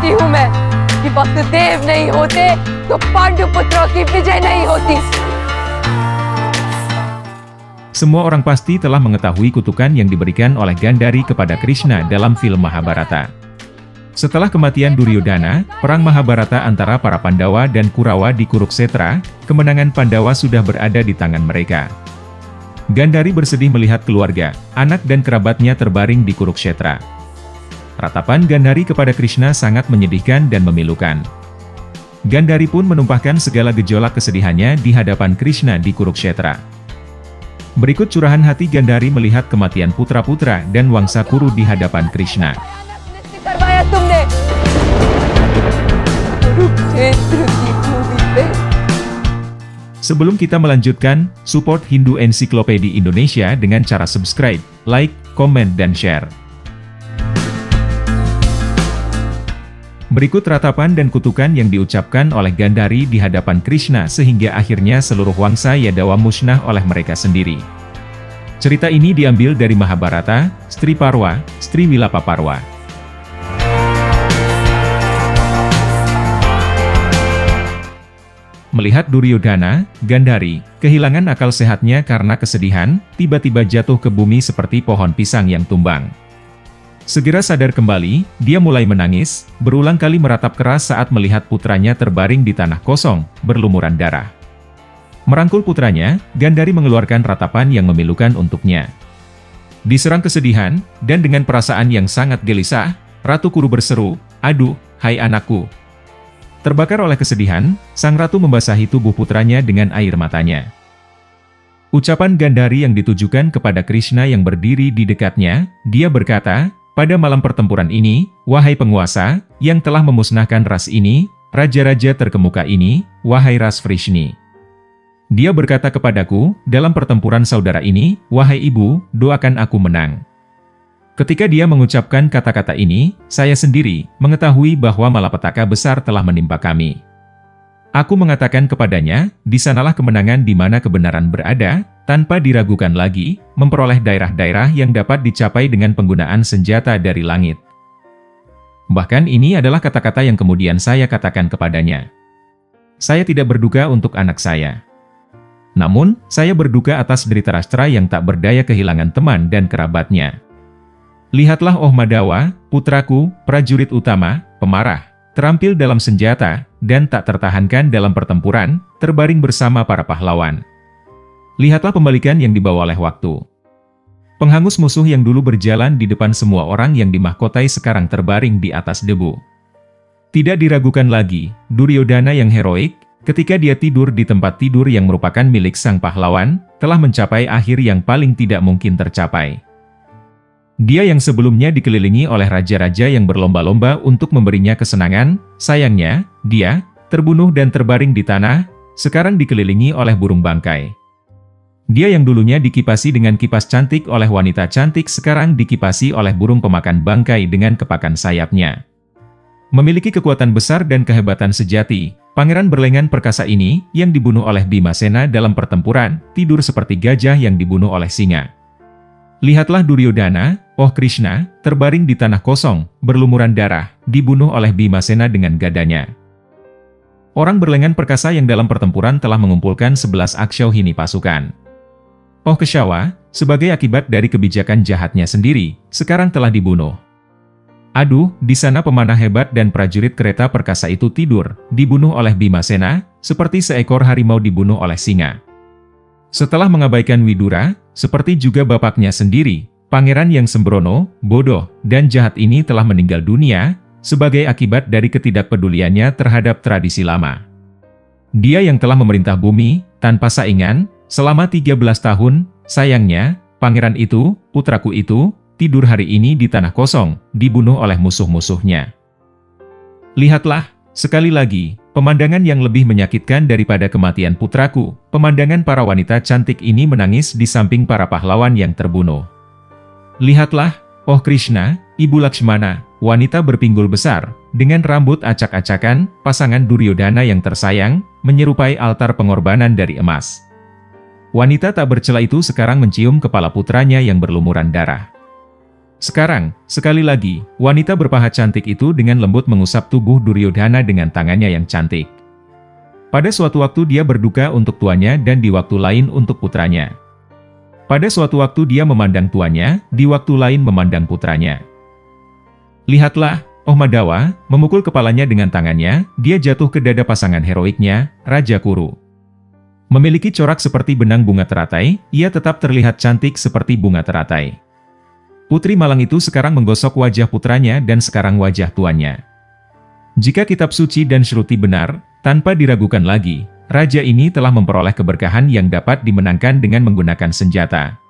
जानती हूँ मैं कि वक्त देव नहीं होते तो पांडु पुत्रों की विजय नहीं होती. Semua orang pasti telah mengetahui kutukan yang diberikan oleh Gandhari kepada Krishna dalam film Mahabharata. Setelah kematian Duryodhana, perang Mahabharata antara para Pandawa dan Kurawa di Kuruksetra, kemenangan Pandawa sudah berada di tangan mereka. Gandhari bersedih melihat keluarga, anak dan kerabatnya terbaring di Kuruksetra. Ratapan Gandhari kepada Krishna sangat menyedihkan dan memilukan. Gandhari pun menumpahkan segala gejolak kesedihannya di hadapan Krishna di Kuruksetra. Berikut curahan hati Gandhari melihat kematian putra-putra dan wangsa Kuru di hadapan Krishna. Sebelum kita melanjutkan, support Hindu Encyclopedia Indonesia dengan cara subscribe, like, komen, dan share. Berikut ratapan dan kutukan yang diucapkan oleh Gandhari di hadapan Krishna sehingga akhirnya seluruh wangsa Yadawa musnah oleh mereka sendiri. Cerita ini diambil dari Mahabharata, Stri Parwa, Stri Wilapa Parwa. Melihat Duryodhana, Gandhari kehilangan akal sehatnya karena kesedihan, tiba-tiba jatuh ke bumi seperti pohon pisang yang tumbang. Segera sadar kembali, dia mulai menangis, berulang kali meratap keras saat melihat putranya terbaring di tanah kosong, berlumuran darah. Merangkul putranya, Gandhari mengeluarkan ratapan yang memilukan untuknya. Diserang kesedihan, dan dengan perasaan yang sangat gelisah, Ratu Kuru berseru, "Aduh, hai anakku." Terbakar oleh kesedihan, sang ratu membasahi tubuh putranya dengan air matanya. Ucapan Gandhari yang ditujukan kepada Krishna yang berdiri di dekatnya, dia berkata, "Pada malam pertempuran ini, wahai penguasa, yang telah memusnahkan ras ini, raja-raja terkemuka ini, wahai ras Vrishni. Dia berkata kepadaku, dalam pertempuran saudara ini, wahai ibu, doakan aku menang." Ketika dia mengucapkan kata-kata ini, saya sendiri mengetahui bahwa malapetaka besar telah menimpa kami. Aku mengatakan kepadanya, di sanalah kemenangan di mana kebenaran berada, tanpa diragukan lagi, memperoleh daerah-daerah yang dapat dicapai dengan penggunaan senjata dari langit. Bahkan ini adalah kata-kata yang kemudian saya katakan kepadanya. Saya tidak berduka untuk anak saya. Namun, saya berduka atas Dhritarashtra yang tak berdaya kehilangan teman dan kerabatnya. Lihatlah oh Madawa, putraku, prajurit utama, pemarah, terampil dalam senjata, dan tak tertahankan dalam pertempuran, terbaring bersama para pahlawan. Lihatlah pembalikan yang dibawa oleh waktu. Penghangus musuh yang dulu berjalan di depan semua orang yang dimahkotai sekarang terbaring di atas debu. Tidak diragukan lagi, Duryodhana yang heroik, ketika dia tidur di tempat tidur yang merupakan milik sang pahlawan, telah mencapai akhir yang paling tidak mungkin tercapai. Dia yang sebelumnya dikelilingi oleh raja-raja yang berlomba-lomba untuk memberinya kesenangan, sayangnya, dia, terbunuh dan terbaring di tanah, sekarang dikelilingi oleh burung bangkai. Dia yang dulunya dikipasi dengan kipas cantik oleh wanita cantik sekarang dikipasi oleh burung pemakan bangkai dengan kepakan sayapnya. Memiliki kekuatan besar dan kehebatan sejati, pangeran berlengan perkasa ini, yang dibunuh oleh Bimasena dalam pertempuran, tidur seperti gajah yang dibunuh oleh singa. Lihatlah Duryodhana, oh Krishna, terbaring di tanah kosong, berlumuran darah, dibunuh oleh Bimasena dengan gadanya. Orang berlengan perkasa yang dalam pertempuran telah mengumpulkan 11 Akshauhini pasukan. Oh Keshawa, sebagai akibat dari kebijakan jahatnya sendiri, sekarang telah dibunuh. Aduh, di sana pemanah hebat dan prajurit kereta perkasa itu tidur, dibunuh oleh Bimasena, seperti seekor harimau dibunuh oleh singa. Setelah mengabaikan Widura, seperti juga bapaknya sendiri, pangeran yang sembrono, bodoh, dan jahat ini telah meninggal dunia, sebagai akibat dari ketidakpeduliannya terhadap tradisi lama. Dia yang telah memerintah bumi, tanpa saingan, selama 13 tahun, sayangnya, pangeran itu, putraku itu, tidur hari ini di tanah kosong, dibunuh oleh musuh-musuhnya. Lihatlah, sekali lagi, pemandangan yang lebih menyakitkan daripada kematian putraku, pemandangan para wanita cantik ini menangis di samping para pahlawan yang terbunuh. Lihatlah, oh Krishna, Ibu Lakshmana, wanita berpinggul besar, dengan rambut acak-acakan, pasangan Duryodhana yang tersayang, menyerupai altar pengorbanan dari emas. Wanita tak bercela itu sekarang mencium kepala putranya yang berlumuran darah. Sekarang, sekali lagi, wanita berpaha cantik itu dengan lembut mengusap tubuh Duryodhana dengan tangannya yang cantik. Pada suatu waktu dia berduka untuk tuannya dan di waktu lain untuk putranya. Pada suatu waktu dia memandang tuannya, di waktu lain memandang putranya. Lihatlah, Oh Madawa, memukul kepalanya dengan tangannya, dia jatuh ke dada pasangan heroiknya, Raja Kuru. Memiliki corak seperti benang bunga teratai, ia tetap terlihat cantik seperti bunga teratai. Putri malang itu sekarang menggosok wajah putranya dan sekarang wajah tuannya. Jika kitab suci dan Shruti benar, tanpa diragukan lagi, raja ini telah memperoleh keberkahan yang dapat dimenangkan dengan menggunakan senjata.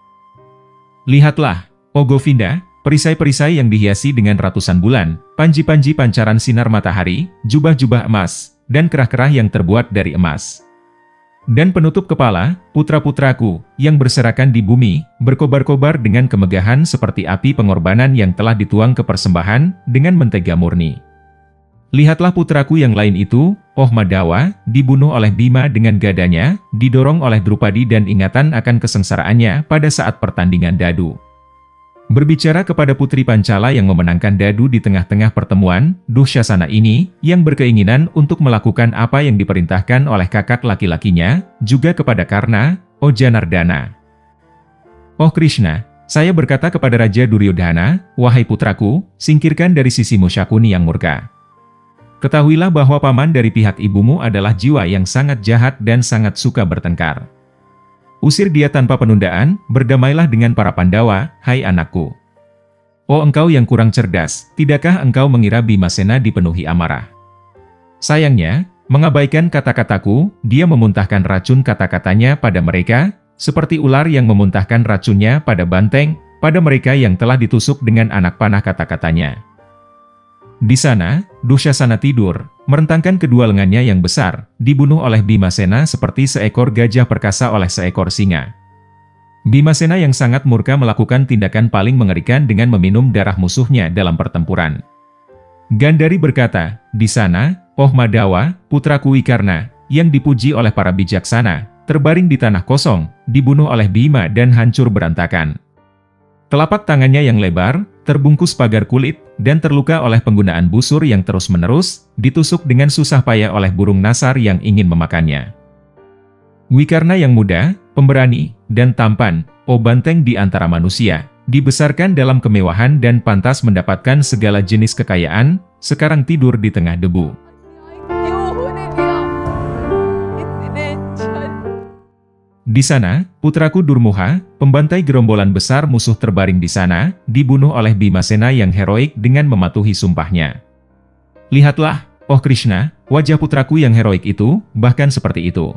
Lihatlah, Oh Govinda, perisai-perisai yang dihiasi dengan ratusan bulan, panji-panji pancaran sinar matahari, jubah-jubah emas, dan kerah-kerah yang terbuat dari emas. Dan penutup kepala, putra-putraku, yang berserakan di bumi, berkobar-kobar dengan kemegahan seperti api pengorbanan yang telah dituang ke persembahan, dengan mentega murni. Lihatlah putraku yang lain itu, Oh Madawa, dibunuh oleh Bima dengan gadanya, didorong oleh Drupadi dan ingatan akan kesengsaraannya pada saat pertandingan dadu. Berbicara kepada Putri Pancala yang memenangkan dadu di tengah-tengah pertemuan, Dushasana ini, yang berkeinginan untuk melakukan apa yang diperintahkan oleh kakak laki-lakinya, juga kepada Karna, Oh Janardana. Oh Krishna, saya berkata kepada Raja Duryodhana, wahai putraku, singkirkan dari sisimu Syakuni yang murka. Ketahuilah bahwa paman dari pihak ibumu adalah jiwa yang sangat jahat dan sangat suka bertengkar. Usir dia tanpa penundaan, berdamailah dengan para Pandawa, hai anakku. Oh engkau yang kurang cerdas, tidakkah engkau mengira Bimasena dipenuhi amarah? Sayangnya, mengabaikan kata-kataku, dia memuntahkan racun kata-katanya pada mereka, seperti ular yang memuntahkan racunnya pada banteng, pada mereka yang telah ditusuk dengan anak panah kata-katanya. Di sana, Dushasana tidur, merentangkan kedua lengannya yang besar, dibunuh oleh Bimasena seperti seekor gajah perkasa oleh seekor singa. Bimasena yang sangat murka melakukan tindakan paling mengerikan dengan meminum darah musuhnya dalam pertempuran. Gandhari berkata, di sana, Oh Madawa, putraku Wikarna, yang dipuji oleh para bijaksana, terbaring di tanah kosong, dibunuh oleh Bima dan hancur berantakan. Telapak tangannya yang lebar, terbungkus pagar kulit, dan terluka oleh penggunaan busur yang terus-menerus, ditusuk dengan susah payah oleh burung nasar yang ingin memakannya. Wikarna yang muda, pemberani, dan tampan, oh banteng di antara manusia, dibesarkan dalam kemewahan dan pantas mendapatkan segala jenis kekayaan, sekarang tidur di tengah debu. Di sana, putraku Durmuha, pembantai gerombolan besar musuh terbaring di sana, dibunuh oleh Bimasena yang heroik dengan mematuhi sumpahnya. Lihatlah, oh Krishna, wajah putraku yang heroik itu, bahkan seperti itu.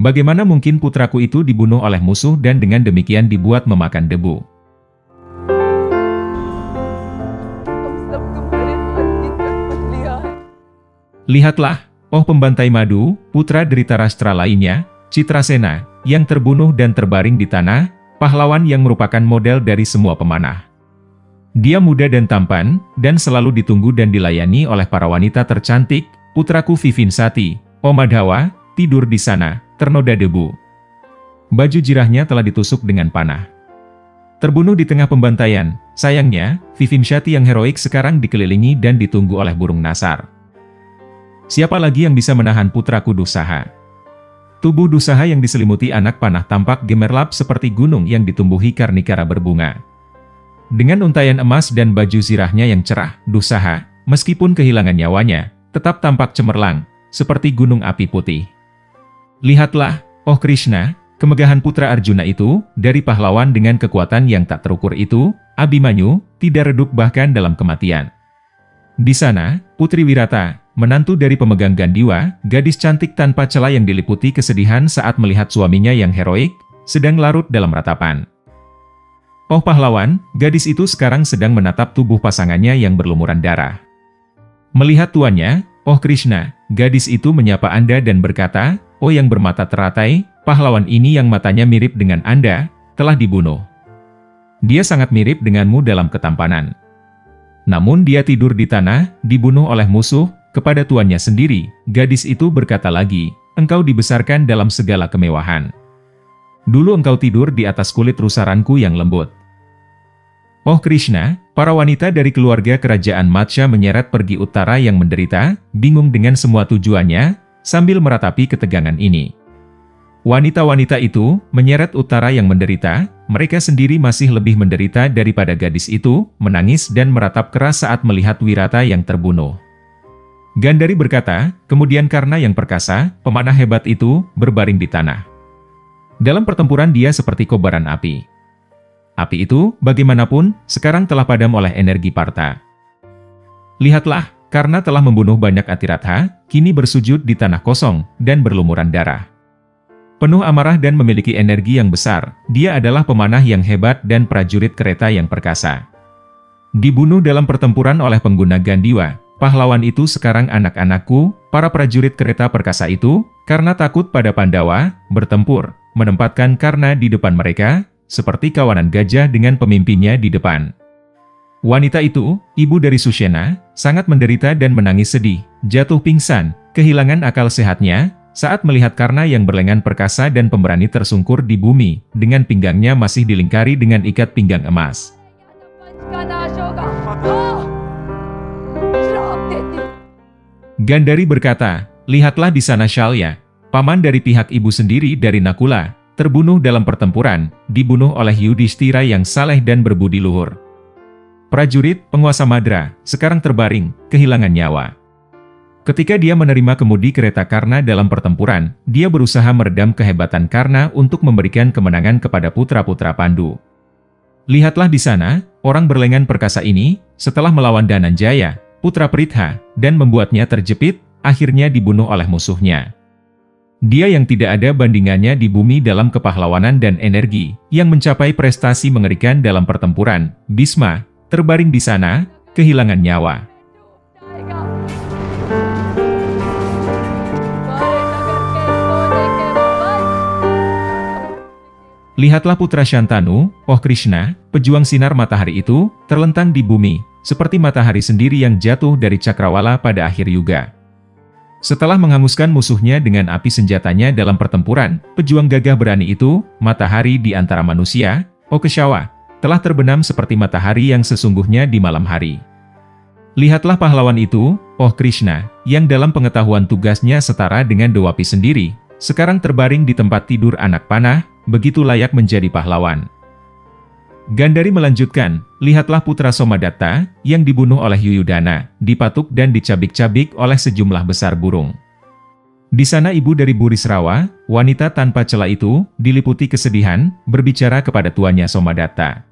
Bagaimana mungkin putraku itu dibunuh oleh musuh dan dengan demikian dibuat memakan debu? Lihatlah, oh pembantai madu, putra Dhritarashtra lainnya, Citrasena, yang terbunuh dan terbaring di tanah, pahlawan yang merupakan model dari semua pemanah. Dia muda dan tampan, dan selalu ditunggu dan dilayani oleh para wanita tercantik, putraku Vivinsati, oh Madhawa, tidur di sana, ternoda debu. Baju jirahnya telah ditusuk dengan panah. Terbunuh di tengah pembantaian, sayangnya, Vivinsati yang heroik sekarang dikelilingi dan ditunggu oleh burung nasar. Siapa lagi yang bisa menahan putraku Dusaha? Tubuh Dusaha yang diselimuti anak panah tampak gemerlap seperti gunung yang ditumbuhi karnikara berbunga. Dengan untaian emas dan baju zirahnya yang cerah, Dusaha, meskipun kehilangan nyawanya, tetap tampak cemerlang, seperti gunung api putih. Lihatlah, oh Krishna, kemegahan putra Arjuna itu, dari pahlawan dengan kekuatan yang tak terukur itu, Abhimanyu, tidak redup bahkan dalam kematian. Di sana, Putri Wirata, menantu dari pemegang Gandiwa, gadis cantik tanpa celah yang diliputi kesedihan saat melihat suaminya yang heroik, sedang larut dalam ratapan. Oh pahlawan, gadis itu sekarang sedang menatap tubuh pasangannya yang berlumuran darah. Melihat tuannya, oh Krishna, gadis itu menyapa Anda dan berkata, oh yang bermata teratai, pahlawan ini yang matanya mirip dengan Anda, telah dibunuh. Dia sangat mirip denganmu dalam ketampanan. Namun dia tidur di tanah, dibunuh oleh musuh. Kepada tuannya sendiri, gadis itu berkata lagi, engkau dibesarkan dalam segala kemewahan. Dulu engkau tidur di atas kulit rusaranku yang lembut. Oh Krishna, para wanita dari keluarga kerajaan Matsya menyeret pergi utara yang menderita, bingung dengan semua tujuannya, sambil meratapi ketegangan ini. Wanita-wanita itu menyeret utara yang menderita, mereka sendiri masih lebih menderita daripada gadis itu, menangis dan meratap keras saat melihat Wirata yang terbunuh. Gandhari berkata, kemudian karna yang perkasa, pemanah hebat itu, berbaring di tanah. Dalam pertempuran dia seperti kobaran api. Api itu, bagaimanapun, sekarang telah padam oleh energi Partha. Lihatlah, karena telah membunuh banyak Atiratha, kini bersujud di tanah kosong, dan berlumuran darah. Penuh amarah dan memiliki energi yang besar, dia adalah pemanah yang hebat dan prajurit kereta yang perkasa. Dibunuh dalam pertempuran oleh pengguna Gandiwa, pahlawan itu sekarang anak-anakku, para prajurit kereta perkasa itu, karena takut pada Pandawa, bertempur, menempatkan Karna di depan mereka, seperti kawanan gajah dengan pemimpinnya di depan. Wanita itu, ibu dari Sushena, sangat menderita dan menangis sedih, jatuh pingsan, kehilangan akal sehatnya, saat melihat Karna yang berlengan perkasa dan pemberani tersungkur di bumi, dengan pinggangnya masih dilingkari dengan ikat pinggang emas. Gandhari berkata, lihatlah di sana Shalya, paman dari pihak ibu sendiri dari Nakula, terbunuh dalam pertempuran, dibunuh oleh Yudhishthira yang saleh dan berbudi luhur. Prajurit, penguasa Madra, sekarang terbaring, kehilangan nyawa. Ketika dia menerima kemudi kereta Karna dalam pertempuran, dia berusaha meredam kehebatan Karna untuk memberikan kemenangan kepada putra-putra Pandu. Lihatlah di sana, orang berlengan perkasa ini, setelah melawan Dananjaya, putra Pritha, dan membuatnya terjepit, akhirnya dibunuh oleh musuhnya. Dia yang tidak ada bandingannya di bumi dalam kepahlawanan dan energi, yang mencapai prestasi mengerikan dalam pertempuran, Bhisma, terbaring di sana, kehilangan nyawa. Lihatlah putra Shantanu, oh Krishna, pejuang sinar matahari itu, terlentang di bumi, seperti matahari sendiri yang jatuh dari Cakrawala pada akhir yuga. Setelah menghanguskan musuhnya dengan api senjatanya dalam pertempuran, pejuang gagah berani itu, matahari di antara manusia, oh Keshawa, telah terbenam seperti matahari yang sesungguhnya di malam hari. Lihatlah pahlawan itu, oh Krishna, yang dalam pengetahuan tugasnya setara dengan Dewapi sendiri, sekarang terbaring di tempat tidur anak panah, begitu layak menjadi pahlawan. Gandhari melanjutkan, lihatlah putra Somadatta, yang dibunuh oleh Yuyudana, dipatuk dan dicabik-cabik oleh sejumlah besar burung. Di sana ibu dari Burisrawa, wanita tanpa cela itu, diliputi kesedihan, berbicara kepada tuannya Somadatta.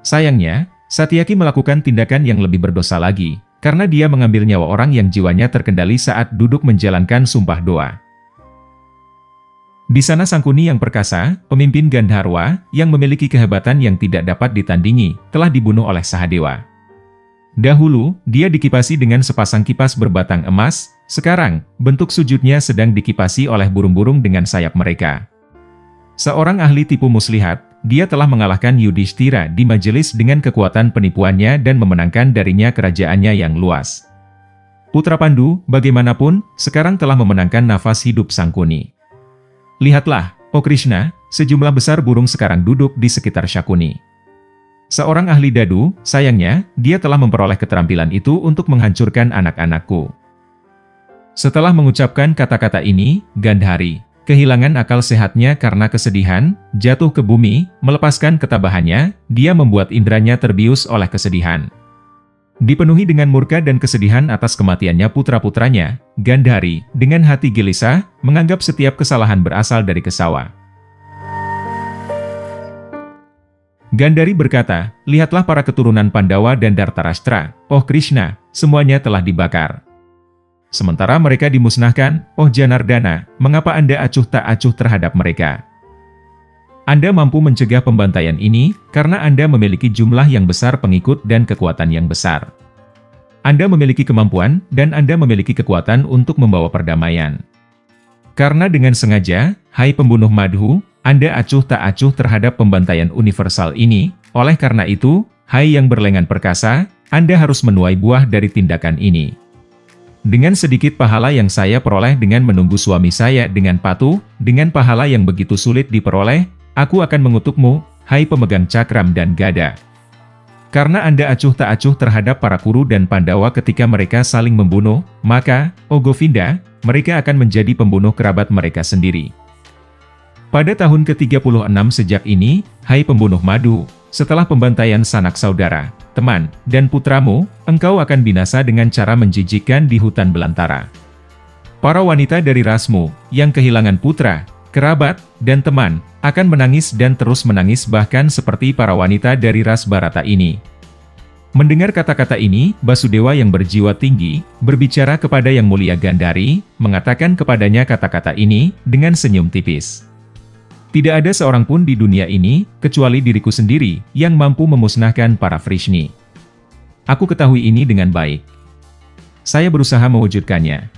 Sayangnya, Satyaki melakukan tindakan yang lebih berdosa lagi, karena dia mengambil nyawa orang yang jiwanya terkendali saat duduk menjalankan sumpah doa. Di sana Sangkuni yang perkasa, pemimpin Gandharwa, yang memiliki kehebatan yang tidak dapat ditandingi, telah dibunuh oleh Sahadewa. Dahulu, dia dikipasi dengan sepasang kipas berbatang emas, sekarang, bentuk sujudnya sedang dikipasi oleh burung-burung dengan sayap mereka. Seorang ahli tipu muslihat, dia telah mengalahkan Yudhishthira di majelis dengan kekuatan penipuannya dan memenangkan darinya kerajaannya yang luas. Putra Pandu, bagaimanapun, sekarang telah memenangkan nafas hidup Sangkuni. Lihatlah, oh Krishna, sejumlah besar burung sekarang duduk di sekitar Shakuni. Seorang ahli dadu, sayangnya, dia telah memperoleh keterampilan itu untuk menghancurkan anak-anakku. Setelah mengucapkan kata-kata ini, Gandhari, kehilangan akal sehatnya karena kesedihan, jatuh ke bumi, melepaskan ketabahannya, dia membuat indranya terbius oleh kesedihan. Dipenuhi dengan murka dan kesedihan atas kematiannya putra-putranya, Gandhari, dengan hati gelisah, menganggap setiap kesalahan berasal dari Kesawa. Gandhari berkata, lihatlah para keturunan Pandawa dan Dhartarashtra, oh Krishna, semuanya telah dibakar. Sementara mereka dimusnahkan, oh Janardana, mengapa Anda acuh tak acuh terhadap mereka? Anda mampu mencegah pembantaian ini, karena Anda memiliki jumlah yang besar pengikut dan kekuatan yang besar. Anda memiliki kemampuan, dan Anda memiliki kekuatan untuk membawa perdamaian. Karena dengan sengaja, hai pembunuh Madhu, Anda acuh tak acuh terhadap pembantaian universal ini, oleh karena itu, hai yang berlengan perkasa, Anda harus menuai buah dari tindakan ini. Dengan sedikit pahala yang saya peroleh dengan menunggu suami saya dengan patuh, dengan pahala yang begitu sulit diperoleh, aku akan mengutukmu, hai pemegang cakram dan gada. Karena Anda acuh tak acuh terhadap para Kuru dan Pandawa ketika mereka saling membunuh, maka, oh Govinda, mereka akan menjadi pembunuh kerabat mereka sendiri. Pada tahun ke-36 sejak ini, hai pembunuh madu, setelah pembantaian sanak saudara, teman, dan putramu, engkau akan binasa dengan cara menjijikkan di hutan belantara. Para wanita dari rasmu, yang kehilangan putra, kerabat, dan teman, akan menangis dan terus menangis bahkan seperti para wanita dari ras Barata ini. Mendengar kata-kata ini, Basudewa yang berjiwa tinggi, berbicara kepada Yang Mulia Gandhari, mengatakan kepadanya kata-kata ini, dengan senyum tipis. Tidak ada seorang pun di dunia ini, kecuali diriku sendiri, yang mampu memusnahkan para Vrishni. Aku ketahui ini dengan baik. Saya berusaha mewujudkannya.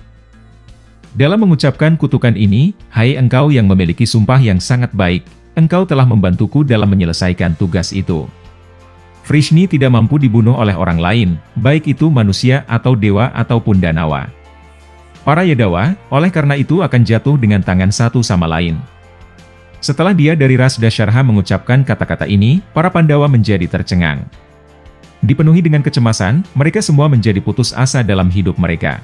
Dalam mengucapkan kutukan ini, hai engkau yang memiliki sumpah yang sangat baik, engkau telah membantuku dalam menyelesaikan tugas itu. Vrishni tidak mampu dibunuh oleh orang lain, baik itu manusia atau dewa ataupun danawa. Para Yadawa, oleh karena itu akan jatuh dengan tangan satu sama lain. Setelah dia dari ras Dasharha mengucapkan kata-kata ini, para Pandawa menjadi tercengang. Dipenuhi dengan kecemasan, mereka semua menjadi putus asa dalam hidup mereka.